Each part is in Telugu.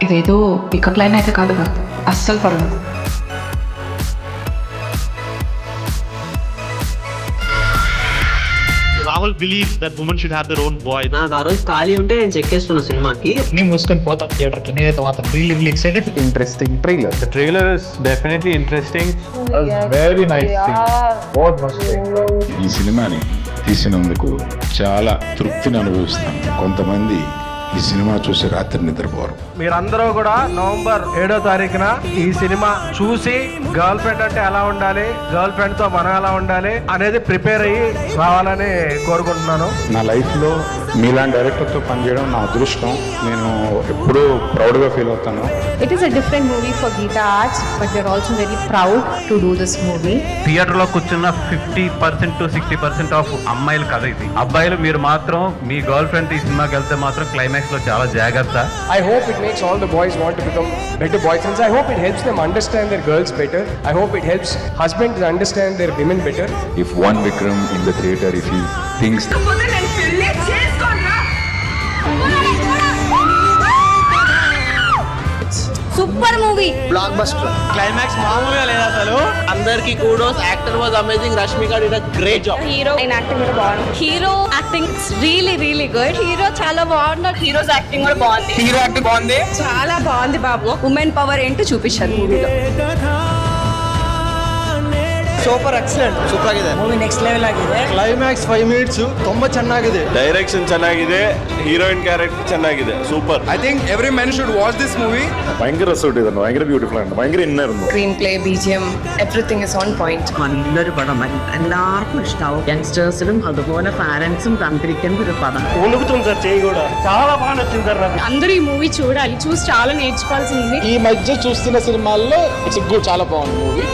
ఇదేదో పికప్ లైన్ అయితే కాదుగా, అస్సలు పడదు. Rahul believes that women should have their own voice. నాకు ఆ రోజు ఖాళీ ఉంటే నేను చెక్ చేస్తున్నా సినిమాకి. నీ మూసుకొని పోతాం థియేటర్కి. నేనైతే మాత్రం really excited. Interesting trailer. The trailer is definitely interesting. Very nice thing. बहुत मस्त है. ఈ సినిమాని తీసినందుకు చాలా తృప్తిని అనుభవిస్తాం. కొంతమంది ఈ సినిమా చూసి రాత్రి నిద్రపోరు. మీరందరూ కూడా నవంబర్ 7వ తారీఖున ఈ సినిమా చూసి గర్ల్ ఫ్రెండ్ అంటే ఎలా ఉండాలి, గర్ల్ ఫ్రెండ్ తో మనం ఎలా ఉండాలి అనేది ప్రిపేర్ అయ్యి రావాలని కోరుకుంటున్నాను. నా లైఫ్లో మీలాంటి డైరెక్టర్తో పనిచేయడం నా అదృష్టం. నేను ఎప్పుడూ ప్రౌడ్గా ఫీల్ అవుతాను. It is a different movie for Geeta Arts, but we are also very proud to do this movie. Theatre లో కూర్చున్న 50% to 60% ఆఫ్ అమ్మాయిలు కథ ఇది. అబ్బాయిలు మీరు మాత్రం మీ గర్ల్ ఫ్రెండ్ ఈ సినిమాకి వెళ్తే మాత్రం క్లైమాక్స్ లో చాలా జాగ్రత్త. I hope it makes all the boys want to become better boyfriends. I hope it helps them understand their girls better. I hope it helps husbands understand their women better. If one Vikram in the theater, if he thinks Super movie. Blockbuster. Climax మామూలుగా లేదు అసలు. అందరికి kudos. Actor was amazing. Rashmika did a great job. Hero in acting కూడా బాగుంది. Hero acting is really good. Hero చాలా బాగున్నాడు. Hero's acting కూడా బాగుంది. Hero acting బాగుంది. చాలా బాగుంది బాబు. ఉమెన్ పవర్ ఏంటో చూపించారు మూవీలో. Super excellent. Super ಆಗಿದೆ. Movie next level ಆಗಿದೆ. ಕ್ಲೈಮ್ಯಾಕ್ಸ್ 5 minutes ತುಂಬಾ ಚೆನ್ನಾಗಿದೆ. ಡೈರೆಕ್ಷನ್ ಚೆನ್ನಾಗಿದೆ, ಹೀರೋಯಿನ್ ಕ್ಯಾರೆಕ್ಟರ್ ಚೆನ್ನಾಗಿದೆ, super. I think every man should watch this movie. ഭയങ്കര റിസോർട്ട് ചെയ്തിട്ടുണ്ട്, ഭയങ്കര ബ്യൂട്ടിഫുൾ ആണ്, ഭയങ്കര ഇന്നായിരുന്നു. Screenplay, BGM, everything is on point. നല്ലൊരു പടം. എല്ലാവർക്കും ഇഷ്ടാവും. യങ്സ്റ്റേഴ്സിനും അതുപോലെ പാരന്റ്സും കണ്ടിരിക്കുന്ന ഒരു പടം. వణుకుతుంది సార్ చేయి కూడా. చాలా బాగా నచ్చింది సార్ నాకు. అందరూ ఈ మూవీ చూడాలి. చూసి చాలా నేర్చుకోవాల్సింది. ఈ మధ్య చూస్తున్న సినిమాల్లో ఇట్స్ గుడ్, చాలా బాగుంది మూవీ.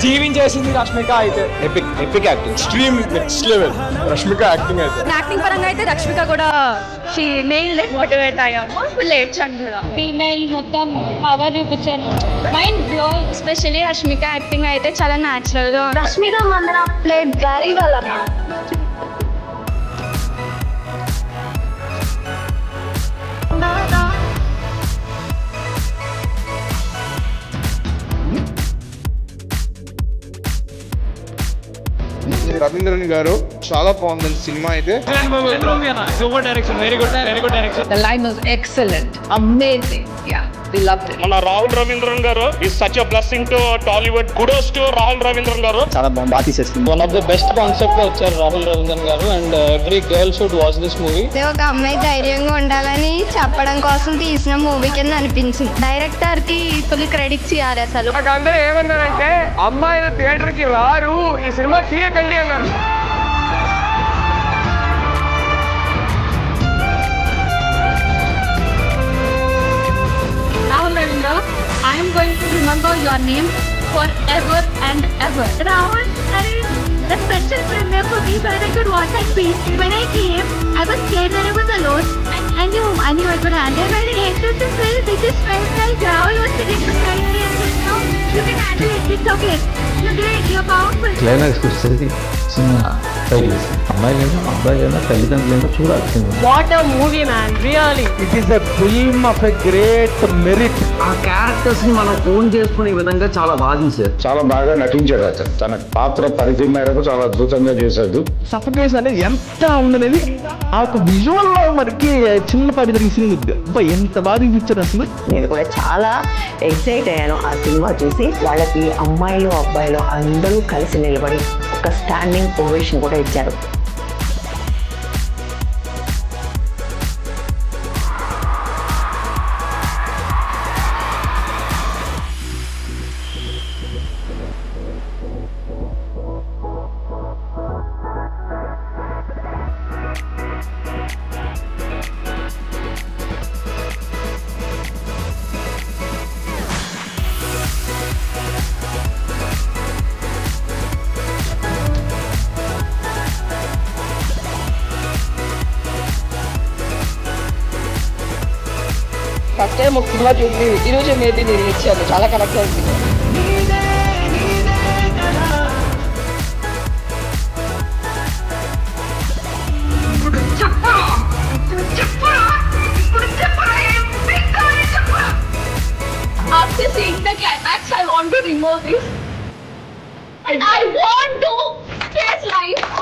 జీవించేసింది రష్మిక అయితే. Epic acting, extreme next level Rashmika acting అయితే. యాక్టింగ్ పరంగా అయితే రష్మిక కూడా షీ నెయిల్డ్ ఇట్. మోటివేట్ అయ్యాము. ఫుల్ ఏడ్చాను కూడా. ఫీమేల్ మొత్తం పవర్ చూపించాను. Mind blowing. Especially Rashmika acting అయితే చాలా న్యాచురల్ గా. Rashmika Mandanna played very well. Ravindran garu చాలా బాగుందండి సినిమా అయితే. Super direction, very good direction. The line was excellent, amazing. Yeah, we loved it. మన రాహుల్ రవీంద్రన్ గారు is such a blessing to Tollywood. Kudos to Rahul Ravindran garu. చాలా బాగుంది, బాగా తీసేస్తుంది. One of the best concept లో వచ్చారు Rahul Ravindran garu. And every girl should watch this movie. ఒక అమ్మాయి ధైర్యంగా ఉండాలని చెప్పడం కోసం తీసిన మూవీ కింద అనిపించింది. డైరెక్టర్ కి ఫుల్ క్రెడిట్స్ ఇవ్వాలి అసలు. అందరూ ఏమన్నారంటే అమ్మాయిలు థియేటర్ కి రారు, ఈ సినిమా తీయకండి అన్నారు. Rahul Ravindra, I am going to remember your name forever and ever. Rahul, the special premiere for me so that I could watch at peace. When I came, I was scared that I was alone. I knew I could handle it. When I entered the film, it just felt like Rahul was sitting beside me and said, "No, you can handle it. It's okay. You're great. You're powerful." క్లైమాక్స్కి వచ్చేసరికి చిన్న ఫైల్స్, అమ్మాయిలైనా అబ్బాయిలైనా తల్లిదండ్రులైనా చూడాల్సింది. What a movie, man. Really. It is a film of a great merit. ఆ క్యారెక్టర్స్ ని మనం ఓన్ చేసుకునే విధంగా చాలా బాగా తీశారు. చాలా బాగా నటించాడు అతను. తన పాత్ర పరిధి మేరకు చాలా అద్భుతంగా చేశాడు. సఫకేషన్ అనేది ఎంత ఉండనేది ఆ ఒక విజువల్ లో మనకి చిన్న పాటి జరిగింది. ఎంత బాగా చూపించారు అసలు. నేను కూడా చాలా ఎక్సైట్ అయ్యాను ఆ సినిమా చూసి. వాళ్ళకి అమ్మాయిలు అబ్బాయిలు అందరూ కలిసి నిలబడి ఒక స్టాండింగ్ ఓవేషన్ కూడా ఇచ్చారు. ఫస్ట్ టైం ఒక సినిమా చూసి ఈరోజు మేబీ నేను ఇచ్చాను. చాలా కనెక్ట్ అవుతుంది. Chappa! remove this. And I want to taste life.